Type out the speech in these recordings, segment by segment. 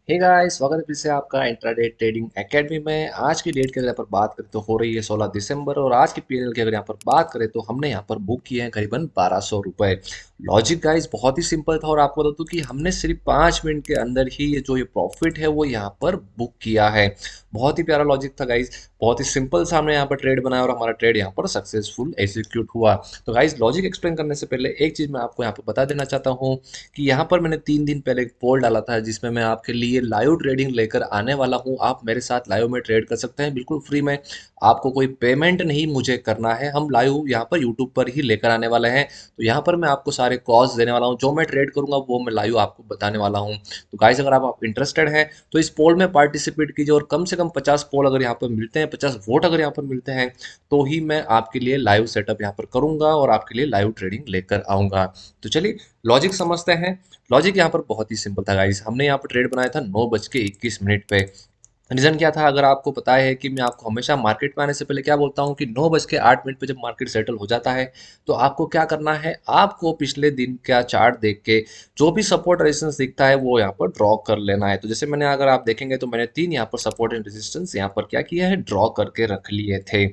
Hey guys, स्वागत है फिर से आपका इंट्राडे ट्रेडिंग एकेडमी में। आज की डेट की अगर यहाँ पर बात करें तो हो रही है 16 दिसंबर और आज की पीएनएल की अगर यहाँ पर बात करें तो हमने यहाँ पर बुक किए हैं करीबन 1200 रुपए। लॉजिक गाइस बहुत ही सिंपल था और आपको बता दूं कि हमने सिर्फ 5 मिनट के अंदर ही ये प्रॉफिट है वो यहाँ पर बुक किया है। बहुत ही प्यारा लॉजिक था गाइस, बहुत ही सिंपल सा हमने यहाँ पर ट्रेड बनाया और हमारा ट्रेड यहाँ पर सक्सेसफुल एग्जीक्यूट हुआ। तो गाइस लॉजिक एक्सप्लेन करने से पहले एक चीज मैं आपको यहाँ पर बता देना चाहता हूँ कि यहाँ पर मैंने 3 दिन पहले एक पोल डाला था जिसमें मैं आपके लिए लाइव ट्रेडिंग लेकर आने वाला हूँ। आप मेरे साथ लाइव में ट्रेड कर सकते हैं बिल्कुल फ्री में। आपको कोई पेमेंट नहीं मुझे करना है, हम लाइव यहाँ पर यूट्यूब पर ही लेकर आने वाले हैं। तो यहाँ पर मैं आपको सारे कॉल्स देने वाला हूँ, जो मैं ट्रेड करूंगा वो मैं लाइव आपको बताने वाला हूँ। तो गाइस अगर आप इंटरेस्टेड हैं तो इस पोल में पार्टिसिपेट कीजिए और कम से कम 50 पोल अगर यहाँ पर मिलते हैं, 50 वोट अगर यहाँ पर मिलते हैं तो ही मैं आपके लिए लाइव सेटअप यहाँ पर करूंगा और आपके लिए लाइव ट्रेडिंग लेकर आऊंगा। तो चलिए लॉजिक समझते हैं। लॉजिक यहाँ पर बहुत ही सिंपल था गाइस, हमने यहाँ पर ट्रेड बनाया था 9:21 पे। रीजन क्या था, अगर आपको पता है कि मैं आपको हमेशा मार्केट में आने से पहले क्या बोलता हूँ कि 9:08 पे जब मार्केट सेटल हो जाता है तो आपको क्या करना है, आपको पिछले दिन का चार्ट देख के जो भी सपोर्ट रेजिस्टेंस दिखता है वो यहाँ पर ड्रॉ कर लेना है। तो जैसे मैंने अगर आप देखेंगे तो मैंने 3 यहाँ पर सपोर्ट एंड रेजिस्टेंस यहाँ पर क्या किया है, ड्रॉ करके रख लिए थे।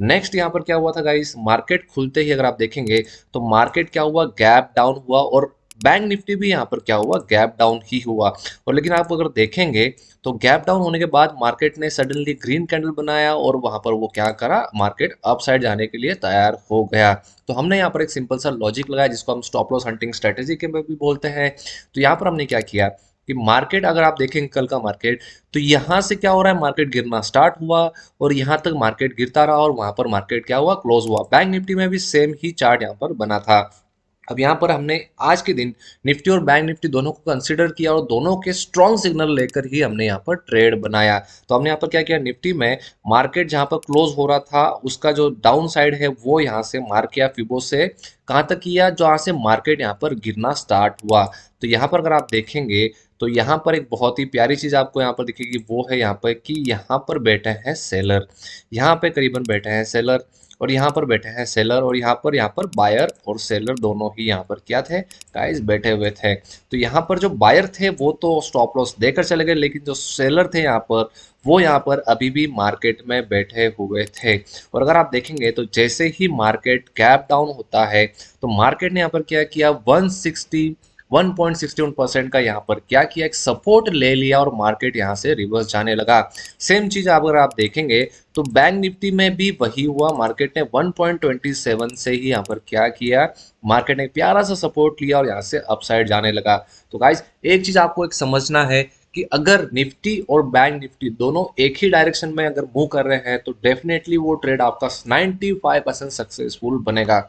नेक्स्ट यहाँ पर क्या हुआ था गाइस, मार्केट खुलते ही अगर आप देखेंगे तो मार्केट क्या हुआ, गैप डाउन हुआ और बैंक निफ्टी भी यहाँ पर क्या हुआ, गैप डाउन ही हुआ। और लेकिन आप अगर देखेंगे तो गैप डाउन होने के बाद मार्केट ने सडनली ग्रीन कैंडल बनाया और वहां पर वो क्या करा, मार्केट अप साइड जाने के लिए तैयार हो गया। तो हमने यहाँ पर एक सिंपल सा लॉजिक लगाया जिसको हम स्टॉप लॉस हंटिंग स्ट्रेटेजी के में भी बोलते हैं। तो यहाँ पर हमने क्या किया कि मार्केट अगर आप देखेंगे कल का मार्केट, तो यहाँ से क्या हो रहा है, मार्केट गिरना स्टार्ट हुआ और यहाँ तक मार्केट गिरता रहा और वहां पर मार्केट क्या हुआ, क्लोज हुआ। बैंक निफ्टी में भी सेम ही चार्ट यहाँ पर बना था। अब यहाँ पर हमने आज के दिन निफ्टी और बैंक निफ्टी दोनों को कंसीडर किया और दोनों के स्ट्रॉन्ग सिग्नल लेकर ही हमने यहाँ पर ट्रेड बनाया। तो हमने यहाँ पर क्या किया, निफ्टी में मार्केट जहाँ पर क्लोज हो रहा था उसका जो डाउन साइड है वो यहाँ से मार्क किया फिबो से, कहाँ तक किया, जहाँ से मार्केट यहाँ पर गिरना स्टार्ट हुआ। तो यहाँ पर अगर आप देखेंगे तो यहाँ पर एक बहुत ही प्यारी चीज आपको यहाँ पर दिखेगी, वो है यहाँ पर कि यहाँ पर बैठे हैं सेलर, यहाँ पे करीबन बैठे हैं सेलर और यहाँ पर बैठे हैं सेलर और यहाँ पर बायर और सेलर दोनों ही यहाँ पर क्या थे गाइस, बैठे हुए थे। तो यहाँ पर जो बायर थे वो तो स्टॉप लॉस देकर चले गए, लेकिन जो सेलर थे यहाँ पर वो यहाँ पर अभी भी मार्केट में बैठे हुए थे। और अगर आप देखेंगे तो जैसे ही मार्केट गैप डाउन होता है तो मार्केट ने यहाँ पर क्या किया, 161% का यहाँ पर क्या किया, एक सपोर्ट ले लिया और मार्केट यहाँ से रिवर्स जाने लगा। सेम चीज अगर आप देखेंगे तो बैंक निफ्टी में भी वही हुआ, मार्केट ने 1.27 से ही यहाँ पर क्या किया, मार्केट ने प्यारा सा सपोर्ट लिया और यहाँ से अपसाइड जाने लगा। तो गाइस एक चीज आपको एक समझना है कि अगर निफ्टी और बैंक निफ्टी दोनों एक ही डायरेक्शन में अगर मूव कर रहे हैं तो डेफिनेटली वो ट्रेड आपका 95% सक्सेसफुल बनेगा।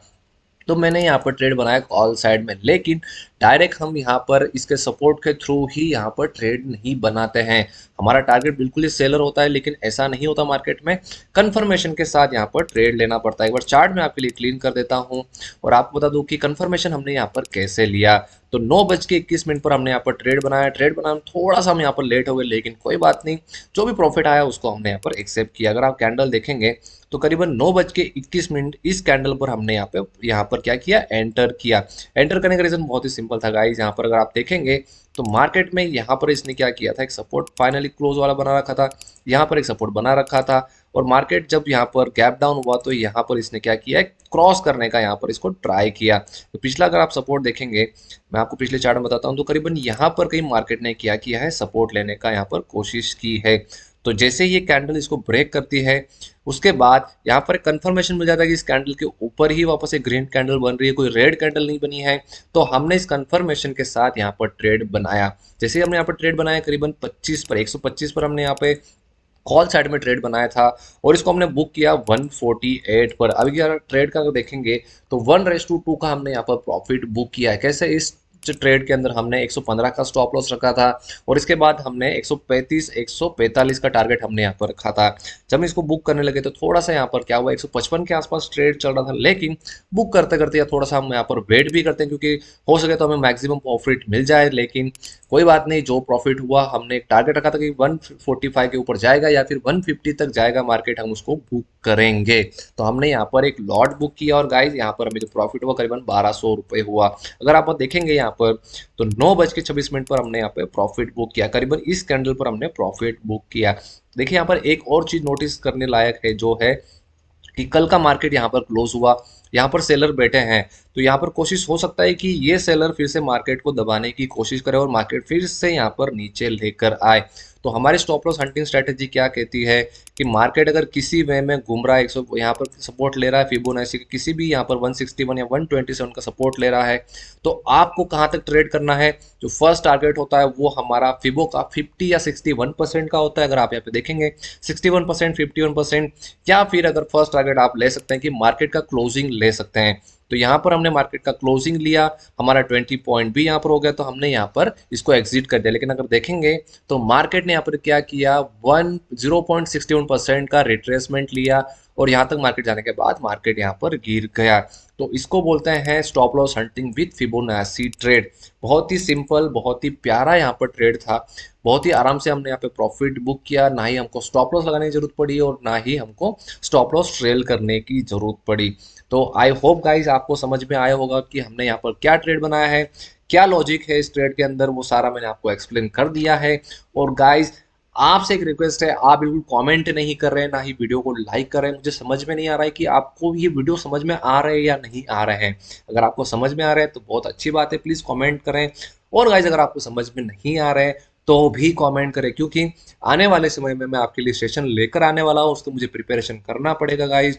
तो मैंने यहाँ पर ट्रेड बनाया कॉल साइड में, लेकिन डायरेक्ट हम यहाँ पर इसके सपोर्ट के थ्रू ही यहाँ पर ट्रेड नहीं बनाते हैं। हमारा टारगेट बिल्कुल ही सेलर होता है, लेकिन ऐसा नहीं होता मार्केट में, कंफर्मेशन के साथ यहाँ पर ट्रेड लेना पड़ता है। एक बार चार्ट में आपके लिए क्लीन कर देता हूँ और आपको बता दूं कि कंफर्मेशन हमने यहाँ पर कैसे लिया। तो 9:21 पर हमने यहाँ पर ट्रेड बनाया, ट्रेड बनाने में थोड़ा सा हम यहाँ पर लेट हो गए, लेकिन कोई बात नहीं, जो भी प्रॉफिट आया उसको हमने यहाँ पर एक्सेप्ट किया। अगर आप कैंडल देखेंगे तो करीबन 9:21 इस कैंडल पर हमने यहाँ पर क्या किया, एंटर किया। एंटर करने का रीजन बहुत ही सिंपल था गाइस, यहाँ पर अगर आप देखेंगे तो मार्केट में यहाँ पर इसने क्या किया था, एक सपोर्ट फाइनली क्लोज वाला बना रखा था, यहाँ पर एक सपोर्ट बना रखा था और मार्केट जब यहाँ पर गैप डाउन हुआ तो यहाँ पर इसने क्या किया, क्रॉस करने का यहाँ पर इसको ट्राई किया। तो पिछला अगर आप सपोर्ट देखेंगे, मैं आपको पिछले चार्ट में बताता हूँ, तो करीबन यहाँ पर कहीं मार्केट ने क्या किया है, सपोर्ट लेने का यहाँ पर कोशिश की है। तो जैसे ही ये कैंडल इसको ब्रेक करती है उसके बाद यहाँ पर एक कंफर्मेशन मिल जाता है कि इस कैंडल के ऊपर ही वापस एक ग्रीन कैंडल बन रही है, कोई रेड कैंडल नहीं बनी है। तो हमने इस कंफर्मेशन के साथ यहाँ पर ट्रेड बनाया। जैसे ही हमने यहाँ पर ट्रेड बनाया करीबन 25 पर, 125 पर हमने यहाँ पे कॉल साइड में ट्रेड बनाया था और इसको हमने बुक किया 148 पर। अभी अगर ट्रेड का अगर देखेंगे तो 1:2 का हमने यहाँ पर प्रॉफिट बुक किया है। कैसे, इस ट्रेड के अंदर हमने 115 का स्टॉप लॉस रखा था और इसके बाद हमने 135 145 का टारगेट हमने यहाँ पर रखा था। जब हम इसको बुक करने लगे तो थोड़ा सा यहाँ पर क्या हुआ, 155 के आसपास ट्रेड चल रहा था, लेकिन बुक करते करते या थोड़ा सा हम यहाँ पर वेट भी करते हैं क्योंकि हो सके तो हमें मैक्सिमम प्रॉफिट मिल जाए। लेकिन कोई बात नहीं, जो प्रॉफिट हुआ, हमने एक टारगेट रखा था कि 145 के ऊपर जाएगा या फिर 150 तक जाएगा मार्केट, हम उसको बुक करेंगे। तो हमने यहाँ पर एक लॉट बुक किया और गाइस यहाँ पर हमें जो प्रॉफिट हुआ करीबन 1200 रुपये हुआ। अगर आप देखेंगे यहाँ पर। तो 9:26 पर हमने यहाँ पे प्रॉफिट बुक किया, करीबन इस कैंडल पर हमने प्रॉफिट बुक किया। देखिए यहाँ पर एक और चीज नोटिस करने लायक है, जो है कि कल का मार्केट यहाँ पर क्लोज हुआ, यहाँ पर सेलर बैठे हैं, तो यहाँ पर कोशिश हो सकता है कि ये सेलर फिर से मार्केट को दबाने की कोशिश करे और मार्केट फिर से यहाँ पर नीचे लेकर आए। तो हमारी स्टॉप लॉस हंटिंग स्ट्रेटेजी क्या कहती है कि मार्केट अगर किसी वे में घूम रहा है, 100 यहाँ पर सपोर्ट ले रहा है फिबोनाची के, किसी भी यहाँ पर 161 या 127 का सपोर्ट ले रहा है, तो आपको कहाँ तक ट्रेड करना है। जो फर्स्ट टारगेट होता है वो हमारा फिबो का 50 या 61% का होता है। अगर आप यहाँ पे देखेंगे 61%, 51%, या फिर अगर फर्स्ट टारगेट आप ले सकते हैं कि मार्केट का क्लोजिंग ले सकते हैं। तो यहाँ पर हमने मार्केट का क्लोजिंग लिया, हमारा 20 पॉइंट भी यहाँ पर हो गया, तो हमने यहाँ पर इसको एग्जिट कर दिया। लेकिन अगर देखेंगे तो मार्केट ने यहाँ पर क्या किया, 0.61% का रिट्रेसमेंट लिया और यहाँ तक मार्केट जाने के बाद मार्केट यहाँ पर गिर गया। तो इसको बोलते हैं stop loss hunting with Fibonacci trade. बहुत ही सिंपल, बहुत ही प्यारा यहाँ पर ट्रेड था, बहुत ही आराम से हमने यहाँ पे प्रॉफिट बुक किया, ना ही हमको स्टॉप लॉस लगाने की जरूरत पड़ी और ना ही हमको स्टॉप लॉस ट्रेल करने की जरूरत पड़ी। तो आई होप गाइज आपको समझ में आया होगा कि हमने यहाँ पर क्या ट्रेड बनाया है, क्या लॉजिक है इस ट्रेड के अंदर, वो सारा मैंने आपको एक्सप्लेन कर दिया है। और गाइज आपसे एक रिक्वेस्ट है, आप बिल्कुल कमेंट नहीं कर रहे हैं, ना ही वीडियो को लाइक कर रहे हैं। मुझे समझ में नहीं आ रहा है कि आपको ये वीडियो समझ में आ रहे हैं या नहीं आ रहे हैं। अगर आपको समझ में आ रहे हैं तो बहुत अच्छी बात है, प्लीज़ कमेंट करें। और गाइज अगर आपको समझ में नहीं आ रहे हैं तो भी कमेंट करें, क्योंकि आने वाले समय में मैं आपके लिए सेशन लेकर आने वाला हूँ, उसको मुझे प्रिपरेशन करना पड़ेगा गाइज।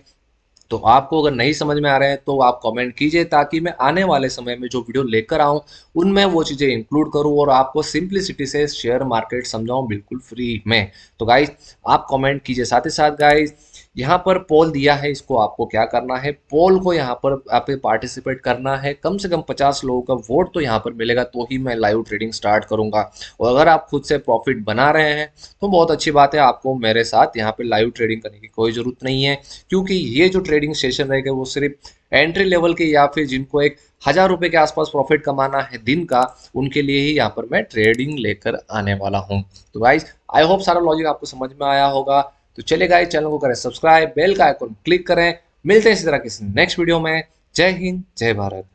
तो आपको अगर नहीं समझ में आ रहे हैं तो आप कमेंट कीजिए, ताकि मैं आने वाले समय में जो वीडियो लेकर आऊं उनमें वो चीज़ें इंक्लूड करूं और आपको सिंप्लिसिटी से शेयर मार्केट समझाऊं बिल्कुल फ्री में। तो गाइज आप कमेंट कीजिए। साथ ही साथ गाइज यहाँ पर पोल दिया है, इसको आपको क्या करना है, पोल को यहाँ पर आप पार्टिसिपेट करना है। कम से कम 50 लोगों का वोट तो यहाँ पर मिलेगा, तो ही मैं लाइव ट्रेडिंग स्टार्ट करूंगा। और अगर आप खुद से प्रॉफिट बना रहे हैं तो बहुत अच्छी बात है, आपको मेरे साथ यहाँ पे लाइव ट्रेडिंग करने की कोई जरूरत नहीं है, क्योंकि ये जो ट्रेडिंग सेशन रहेगा वो सिर्फ एंट्री लेवल के या फिर जिनको 1,000 रुपए के आसपास प्रॉफिट कमाना है दिन का, उनके लिए ही यहाँ पर मैं ट्रेडिंग लेकर आने वाला हूँ। तो गाइज आई होप सारा लॉजिक आपको समझ में आया होगा। तो चलिए गाइज चैनल को करें सब्सक्राइब, बेल का आइकन क्लिक करें। मिलते हैं इसी तरह किसी नेक्स्ट वीडियो में। जय हिंद, जय भारत।